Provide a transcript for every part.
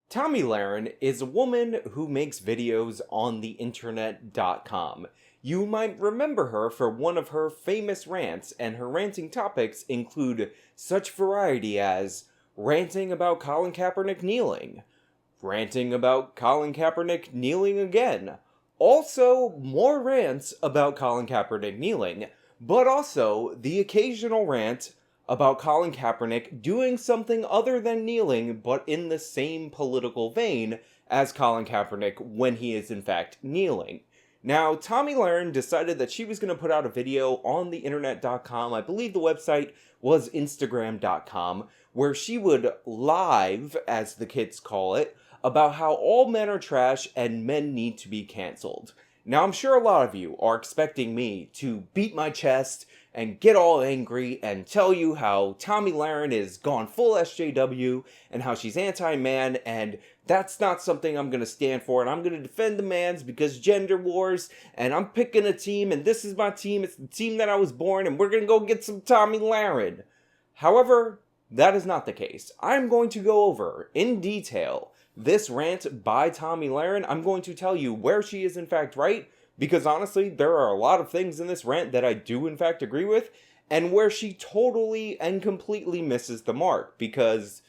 Tomi Lahren is a woman who makes videos on the internet.com. You might remember her for one of her famous rants, and her ranting topics include such variety as ranting about Colin Kaepernick kneeling, ranting about Colin Kaepernick kneeling again, also more rants about Colin Kaepernick kneeling, but also the occasional rant about Colin Kaepernick doing something other than kneeling, but in the same political vein as Colin Kaepernick when he is in fact kneeling. Now, Tomi Lahren decided that she was going to put out a video on the internet.com, I believe the website was Instagram.com, where she would live, as the kids call it, about how all men are trash and men need to be canceled. Now, I'm sure a lot of you are expecting me to beat my chest and get all angry and tell you how Tomi Lahren is gone full SJW and how she's anti-man, and that's not something I'm going to stand for, and I'm going to defend the mans because gender wars, and I'm picking a team, and this is my team, it's the team that I was born, and we're going to go get some Tomi Lahren. However, that is not the case. I'm going to go over, in detail, this rant by Tomi Lahren. I'm going to tell you where she is in fact right, because honestly, there are a lot of things in this rant that I do in fact agree with, and where she totally and completely misses the mark, because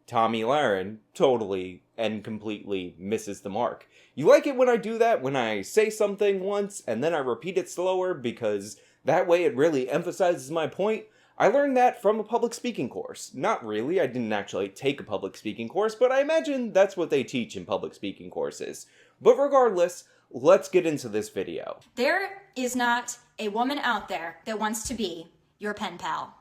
Tomi Lahren totally and completely misses the mark. You like it when I do that, when I say something once, and then I repeat it slower, because that way it really emphasizes my point. I learned that from a public speaking course. Not really, I didn't actually take a public speaking course, but I imagine that's what they teach in public speaking courses. But regardless, let's get into this video. There is not a woman out there that wants to be your pen pal.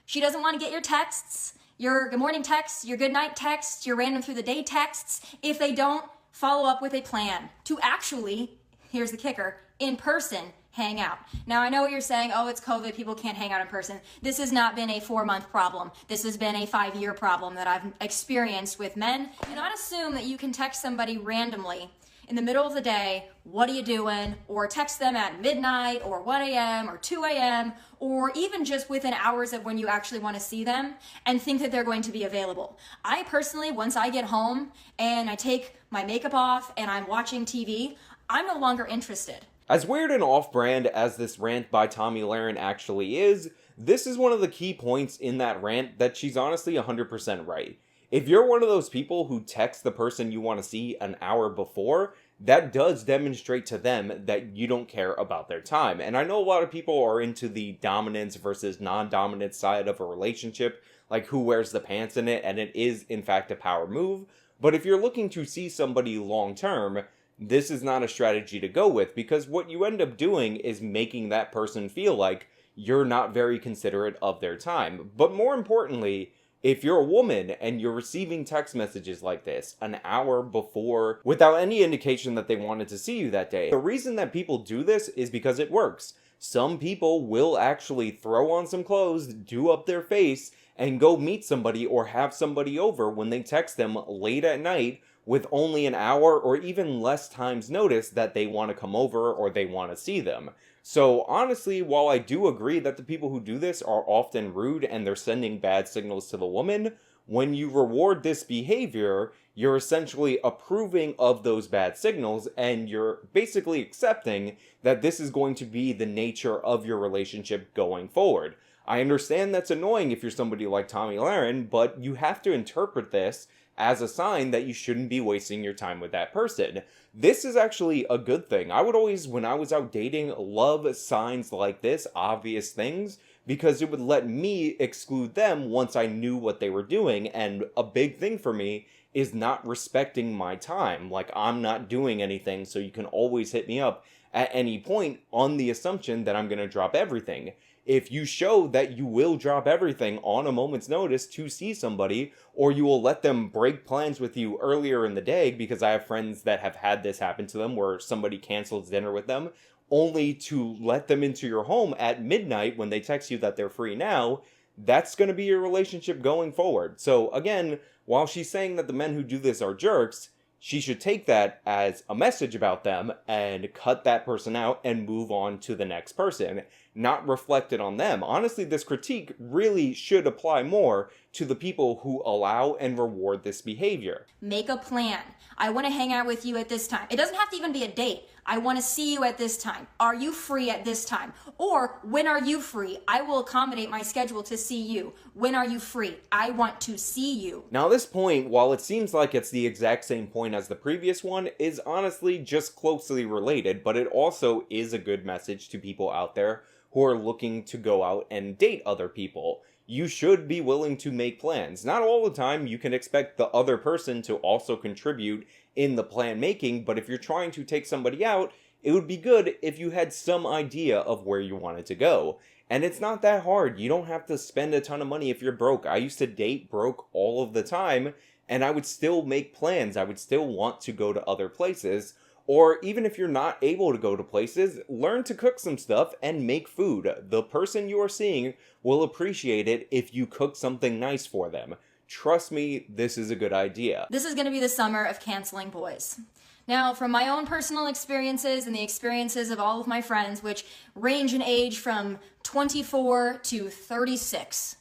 She doesn't want to get your texts, your good morning texts, your good night texts, your random through the day texts, if they don't follow up with a plan to actually, here's the kicker, in person, hang out. Now, I know what you're saying, oh, it's COVID, people can't hang out in person. This has not been a 4-month problem. This has been a 5-year problem that I've experienced with men. Do not assume that you can text somebody randomly in the middle of the day, what are you doing? Or text them at midnight or 1 a.m. or 2 a.m. or even just within hours of when you actually want to see them and think that they're going to be available. I personally, once I get home and I take my makeup off and I'm watching TV, I'm no longer interested. As weird and off-brand as this rant by Tomi Lahren actually is, this is one of the key points in that rant that she's honestly 100% right. If you're one of those people who text the person you want to see an hour before, that does demonstrate to them that you don't care about their time. And I know a lot of people are into the dominance versus non-dominant side of a relationship, like who wears the pants in it, and it is in fact a power move. But if you're looking to see somebody long-term, this is not a strategy to go with, because what you end up doing is making that person feel like you're not very considerate of their time. But more importantly, if you're a woman and you're receiving text messages like this an hour before without any indication that they wanted to see you that day, the reason that people do this is because it works. Some people will actually throw on some clothes, do up their face, and go meet somebody or have somebody over when they text them late at night with only an hour or even less time's notice that they want to come over or they want to see them. So honestly, while I do agree that the people who do this are often rude and they're sending bad signals to the woman, when you reward this behavior, you're essentially approving of those bad signals and you're basically accepting that this is going to be the nature of your relationship going forward. I understand that's annoying if you're somebody like Tomi Lahren, but you have to interpret this as a sign that you shouldn't be wasting your time with that person. This is actually a good thing. I would always, when I was out dating, love signs like this, obvious things, because it would let me exclude them once I knew what they were doing. And a big thing for me is not respecting my time. Like, I'm not doing anything, so you can always hit me up at any point on the assumption that I'm going to drop everything. If you show that you will drop everything on a moment's notice to see somebody, or you will let them break plans with you earlier in the day, because I have friends that have had this happen to them where somebody cancels dinner with them, only to let them into your home at midnight when they text you that they're free now, that's going to be your relationship going forward. So again, while she's saying that the men who do this are jerks, she should take that as a message about them and cut that person out and move on to the next person. not reflected on them. Honestly, this critique really should apply more to the people who allow and reward this behavior. Make a plan. I want to hang out with you at this time. It doesn't have to even be a date. I want to see you at this time. Are you free at this time? Or when are you free? I will accommodate my schedule to see you. When are you free? I want to see you. Now, this point, while it seems like it's the exact same point as the previous one, is honestly just closely related, but it also is a good message to people out there who are looking to go out and date other people. You should be willing to make plans. Not all the time you can expect the other person to also contribute in the plan making, but if you're trying to take somebody out, it would be good if you had some idea of where you wanted to go. And it's not that hard. You don't have to spend a ton of money if you're broke. I used to date broke all of the time, and I would still make plans. I would still want to go to other places. Or even if you're not able to go to places, learn to cook some stuff and make food. The person you are seeing will appreciate it if you cook something nice for them. Trust me, this is a good idea. This is going to be the summer of canceling boys. Now, from my own personal experiences and the experiences of all of my friends, which range in age from 24 to 36,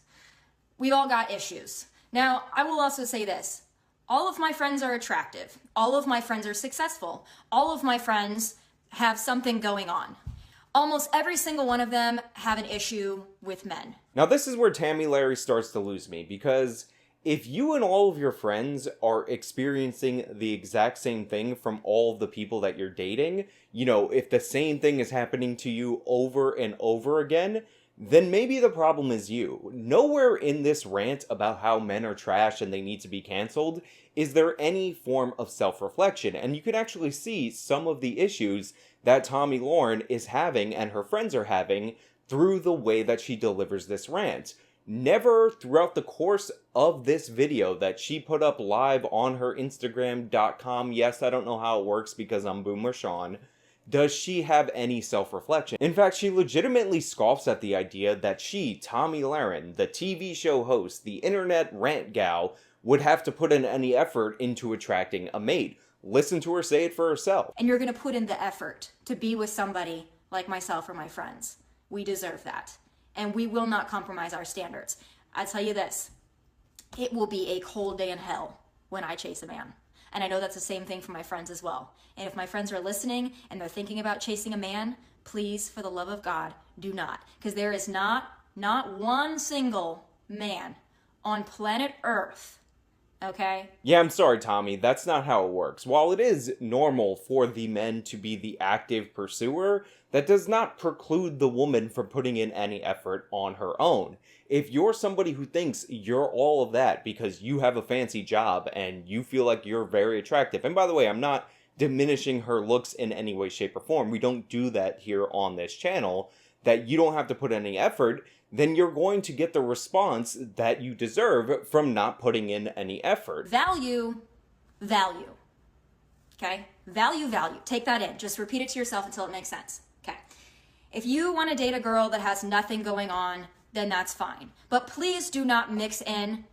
we've all got issues. Now, I will also say this. All of my friends are attractive. All of my friends are successful. All of my friends have something going on. Almost every single one of them have an issue with men. Now, this is where Tomi Lahren starts to lose me, because if you and all of your friends are experiencing the exact same thing from all of the people that you're dating, if the same thing is happening to you over and over again, then maybe the problem is you. Nowhere in this rant about how men are trash and they need to be canceled is there any form of self-reflection, and you can actually see some of the issues that Tomi Lahren is having and her friends are having through the way that she delivers this rant. Never throughout the course of this video that she put up live on her Instagram.com, yes, I don't know how it works because I'm Boomer Sean, does she have any self-reflection. In fact, she legitimately scoffs at the idea that she, Tomi Lahren, the TV show host, the internet rant gal, would have to put in any effort into attracting a mate. Listen to her say it for herself. And you're going to put in the effort to be with somebody like myself or my friends. We deserve that. And we will not compromise our standards. I tell you this, it will be a cold day in hell when I chase a man. And I know that's the same thing for my friends as well. And if my friends are listening and they're thinking about chasing a man, please, for the love of God, do not. Because there is not one single man on planet Earth, okay? Yeah, I'm sorry, Tommy. That's not how it works. While it is normal for the men to be the active pursuer, that does not preclude the woman from putting in any effort on her own. If you're somebody who thinks you're all of that because you have a fancy job and you feel like you're very attractive, and by the way, I'm not diminishing her looks in any way, shape, or form. We don't do that here on this channel, that you don't have to put any effort, then you're going to get the response that you deserve from not putting in any effort. Value. Okay? Value. Take that in. Just repeat it to yourself until it makes sense. Okay. If you want to date a girl that has nothing going on, then that's fine. But please do not mix in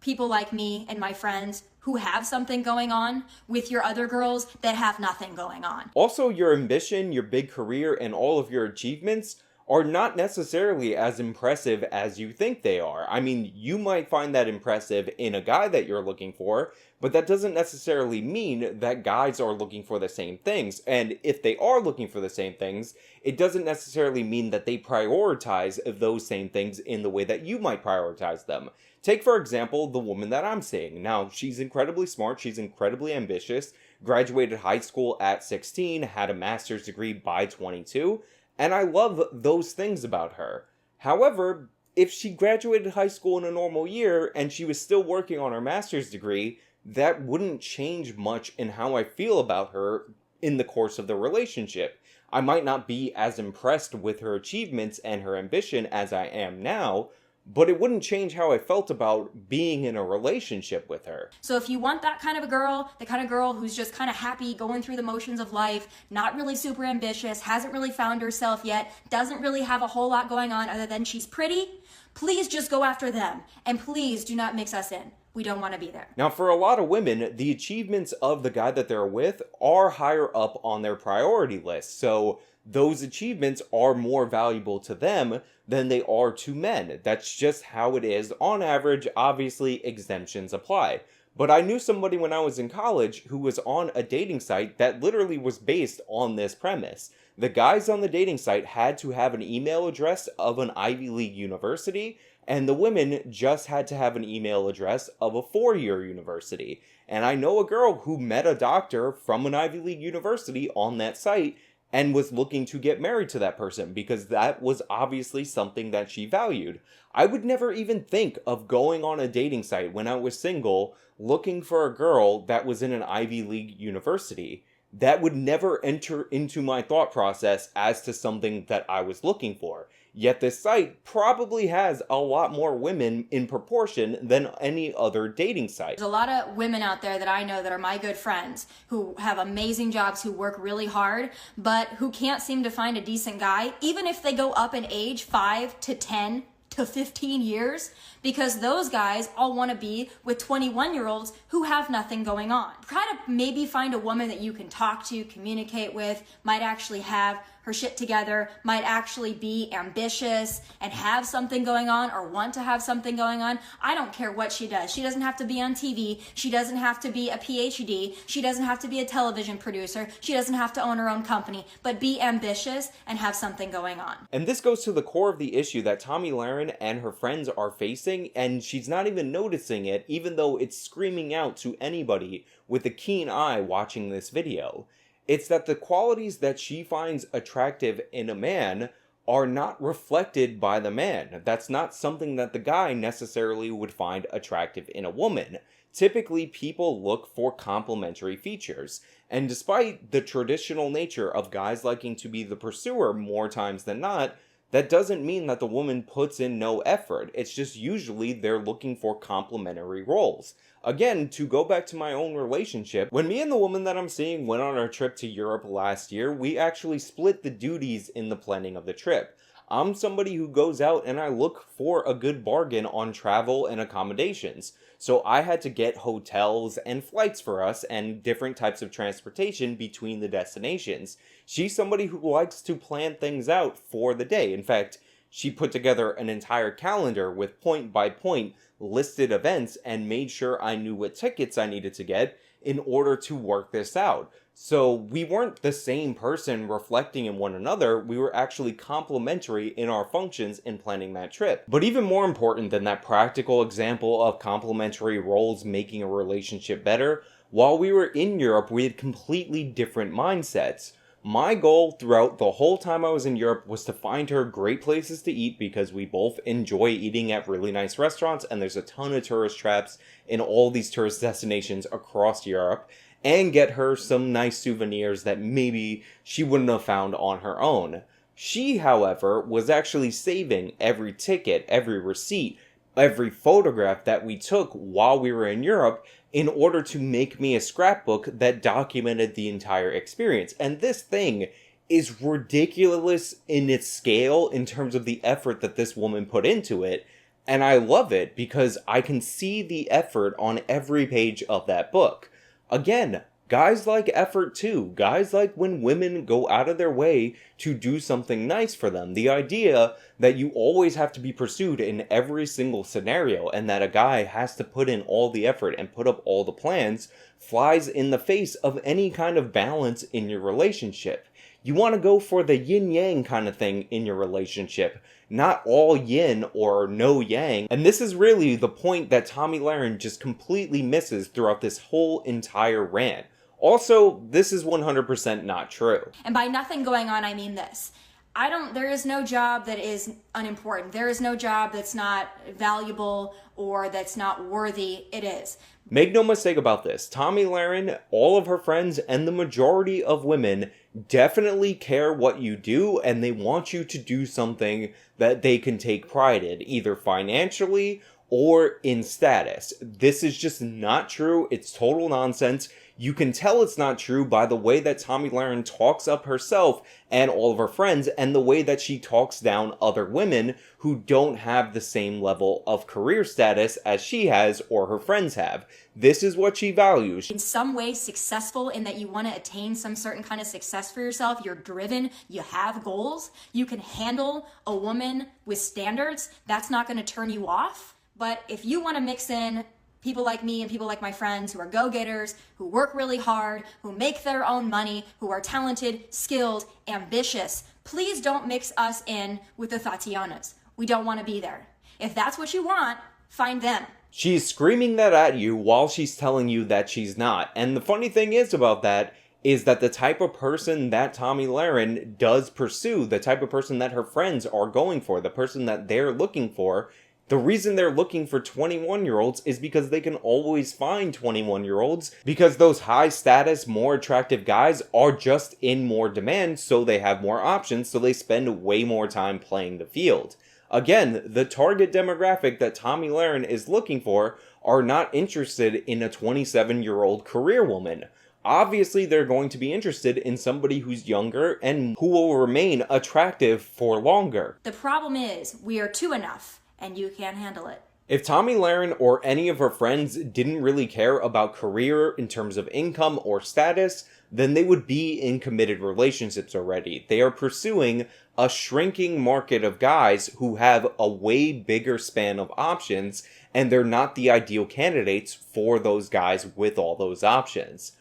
people like me and my friends who have something going on with your other girls that have nothing going on. Also, your ambition, your big career, and all of your achievements are not necessarily as impressive as you think they are. I mean, you might find that impressive in a guy that you're looking for, but that doesn't necessarily mean that guys are looking for the same things. And if they are looking for the same things, it doesn't necessarily mean that they prioritize those same things in the way that you might prioritize them. Take, for example, the woman that I'm seeing. Now, she's incredibly smart, she's incredibly ambitious, graduated high school at 16, had a master's degree by 22, and I love those things about her. However, if she graduated high school in a normal year and she was still working on her master's degree, that wouldn't change much in how I feel about her in the course of the relationship. I might not be as impressed with her achievements and her ambition as I am now, but it wouldn't change how I felt about being in a relationship with her. So if you want that kind of a girl, the kind of girl who's just kind of happy going through the motions of life, not really super ambitious, hasn't really found herself yet, doesn't really have a whole lot going on other than she's pretty, please just go after them. And please do not mix us in. we don't want to be there. Now, for a lot of women, the achievements of the guy that they're with are higher up on their priority list. So those achievements are more valuable to them than they are to men. That's just how it is on average. Obviously, exemptions apply. But I knew somebody when I was in college who was on a dating site that literally was based on this premise. The guys on the dating site had to have an email address of an Ivy League university, and the women just had to have an email address of a four-year university. And I know a girl who met a doctor from an Ivy League university on that site and was looking to get married to that person because that was obviously something that she valued. I would never even think of going on a dating site when I was single looking for a girl that was in an Ivy League university. That would never enter into my thought process as to something that I was looking for. Yet this site probably has a lot more women in proportion than any other dating site. There's a lot of women out there that I know that are my good friends who have amazing jobs, who work really hard, but who can't seem to find a decent guy, even if they go up in age 5 to 10 to 15 years, because those guys all want to be with 21-year-olds who have nothing going on. Try to maybe find a woman that you can talk to, communicate with, might actually have her shit together, might actually be ambitious and have something going on or want to have something going on. I don't care what she does. She doesn't have to be on TV. She doesn't have to be a PhD. She doesn't have to be a television producer. She doesn't have to own her own company, but be ambitious and have something going on. And this goes to the core of the issue that Tomi Lahren and her friends are facing, and she's not even noticing it, even though it's screaming out to anybody with a keen eye watching this video. It's that the qualities that she finds attractive in a man are not reflected by the man. That's not something that the guy necessarily would find attractive in a woman. Typically, people look for complementary features. And despite the traditional nature of guys liking to be the pursuer more times than not, that doesn't mean that the woman puts in no effort. It's just usually they're looking for complementary roles. Again, to go back to my own relationship, when me and the woman that I'm seeing went on our trip to Europe last year, we actually split the duties in the planning of the trip. I'm somebody who goes out and I look for a good bargain on travel and accommodations. So I had to get hotels and flights for us and different types of transportation between the destinations. She's somebody who likes to plan things out for the day. In fact, she put together an entire calendar with point-by-point listed events and made sure I knew what tickets I needed to get in order to work this out. So we weren't the same person reflecting in one another, we were actually complementary in our functions in planning that trip. But even more important than that practical example of complementary roles making a relationship better, while we were in Europe, we had completely different mindsets. My goal throughout the whole time I was in Europe was to find her great places to eat because we both enjoy eating at really nice restaurants and there's a ton of tourist traps in all these tourist destinations across Europe, and get her some nice souvenirs that maybe she wouldn't have found on her own. She, however, was actually saving every ticket, every receipt, every photograph that we took while we were in Europe in order to make me a scrapbook that documented the entire experience. And this thing is ridiculous in its scale in terms of the effort that this woman put into it. And I love it because I can see the effort on every page of that book. Again, guys like effort too. Guys like when women go out of their way to do something nice for them. The idea that you always have to be pursued in every single scenario and that a guy has to put in all the effort and put up all the plans flies in the face of any kind of balance in your relationship. You want to go for the yin-yang kind of thing in your relationship, not all yin or no yang. And this is really the point that Tomi Lahren just completely misses throughout this whole entire rant. Also, this is 100% not true. And by nothing going on, I mean this. There is no job that is unimportant. There is no job that's not valuable or that's not worthy. It is. Make no mistake about this. Tomi Lahren, all of her friends, and the majority of women definitely care what you do, and they want you to do something that they can take pride in, either financially or in status. This is just not true. It's total nonsense. You can tell it's not true by the way that Tomi Lahren talks up herself and all of her friends, and the way that she talks down other women who don't have the same level of career status as she has or her friends have. This is what she values. In some way successful in that you want to attain some certain kind of success for yourself. You're driven, you have goals, you can handle a woman with standards. That's not going to turn you off. But if you want to mix in people like me and people like my friends who are go-getters, who work really hard, who make their own money, who are talented, skilled, ambitious, please don't mix us in with the Tatianas. We don't want to be there. If that's what you want, find them. She's screaming that at you while she's telling you that she's not. And the funny thing is about that is that the type of person that Tomi Lahren does pursue, the type of person that her friends are going for, the person that they're looking for, the reason they're looking for 21-year-olds is because they can always find 21-year-olds, because those high status, more attractive guys are just in more demand, so they have more options, so they spend way more time playing the field. Again, the target demographic that Tomi Lahren is looking for are not interested in a 27-year-old career woman. Obviously, they're going to be interested in somebody who's younger and who will remain attractive for longer. The problem is, we are two enough, and you can't handle it. If Tomi Lahren or any of her friends didn't really care about career in terms of income or status, then they would be in committed relationships already. They are pursuing a shrinking market of guys who have a way bigger span of options, and they're not the ideal candidates for those guys with all those options.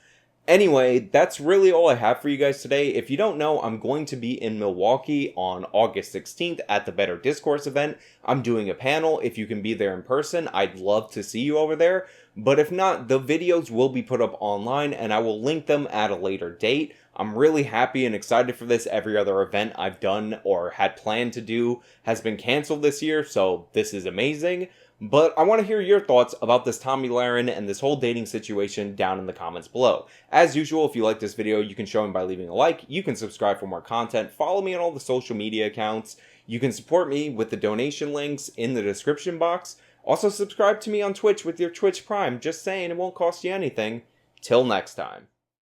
Anyway, that's really all I have for you guys today. If you don't know, I'm going to be in Milwaukee on August 16th at the Better Discourse event. I'm doing a panel. If you can be there in person, I'd love to see you over there. But if not, the videos will be put up online and I will link them at a later date. I'm really happy and excited for this. Every other event I've done or had planned to do has been canceled this year, so this is amazing. But I want to hear your thoughts about this Tomi Lahren and this whole dating situation down in the comments below. As usual, if you like this video, you can show me by leaving a like. You can subscribe for more content. Follow me on all the social media accounts. You can support me with the donation links in the description box. Also, subscribe to me on Twitch with your Twitch Prime. Just saying, it won't cost you anything. Till next time.